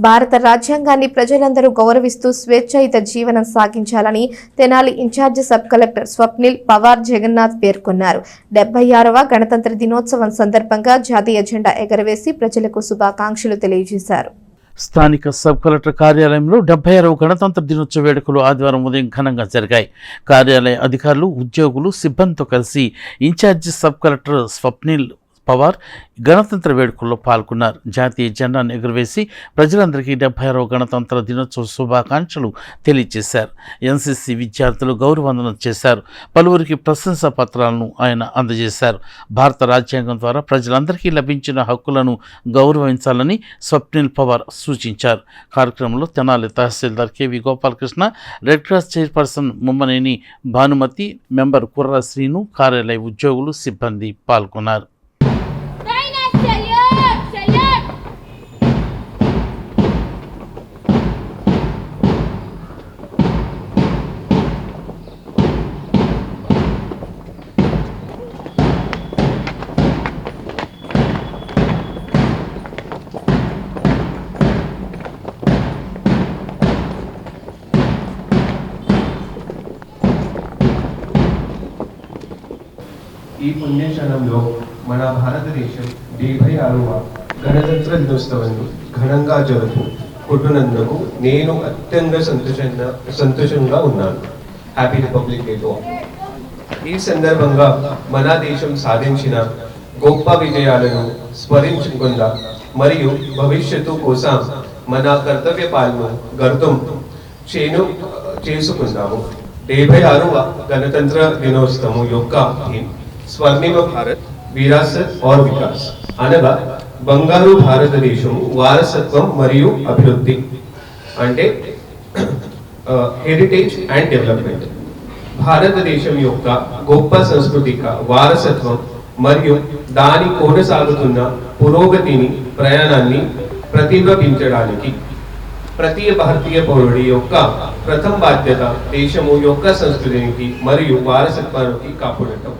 భారత రాజ్యాంగాన్ని ప్రజలందరూ గౌరవిస్తూ స్వేచ్ఛాయుత జీవనం సాగించాలని Tenali incharge sub collector Swapnil Pawar Jagannath పేర్కొన్నారు. 76వ గణతంత్ర దినోత్సవం సందర్భంగా జాతీయ జెండా ఎగరవేసి ప్రజలకు శుభాకాంక్షలు తెలియజేశారు. స్థానిక సబ్ కలెక్టర్ కార్యాలయంలో 76వ గణతంత్ర దినోత్సవ వేడుకలు ఆదివారం ఉదయం ఘనంగా జరిగాయి. కార్యాలయ అధికారులు, ఉద్యోగులు, సిబ్బందితో కలిసి incharge sub collector Swapnil Pawar గణతంత్ర వేడుకల్లో పాల్గొన్నారు. జాతీయ జెండాను ఎగురవేసి ప్రజలందరికీ 76వ గణతంత్ర దినోత్సవ శుభాకాంక్షలు తెలియజేశారు. ఎన్సీసీ విద్యార్థులు గౌరవవందనం చేశారు. పలువురికి ప్రశంసా పత్రాలను ఆయన అందజేశారు. భారత రాజ్యాంగం ద్వారా ప్రజలందరికీ లభించిన హక్కులను గౌరవించాలని స్వప్నిల్ పవార్ సూచించారు. కార్యక్రమంలో Tenali tahsildar KV Gopalakrishna, Red Cross chairperson Mummaneni Bhanumathi, member Kurra Srinu, కార్యాలయ ఉద్యోగులు, సిబ్బంది పాల్గొన్నారు. ఈ పుణ్యక్షణంలో మన భారతదేశం 76వ గణతంత్ర దినోత్సవాన్ని ఘనంగా జరుపుకుంటున్నందుకు నేను అత్యంత సంతోషంగా ఉన్నాను. Happy republic day to all. ఈ సందర్భంగా మన దేశం సాధించిన గొప్ప విజయాలను స్మరించుకుందా మరియు భవిష్యత్తు కోసం మన కర్తవ్య పాలన గర్తం చేసుకుందాము. 76వ గణతంత్ర దినోత్సవం యొక్క థీమ్ స్వర్ణిమ భారత్, విరాసత్ और వికాస్ అనగా బంగారు భారతదేశం వారసత్వం మరియు అభివృద్ధి, అంటే హెరిటేజ్ అండ్ డెవలప్మెంట్. భారతదేశం యొక్క గొప్ప సాంస్కృతిక వారసత్వం మరియు దాని కొనసాగుతున్న పురోగతిని ప్రయాణాన్ని ప్రతిబింబించడానికి ప్రతి భారతీయ పౌరుడి యొక్క ప్రథమ బాధ్యత దేశము యొక్క సంస్కృతికి మరియు వారసత్వానికి కాపాడటం.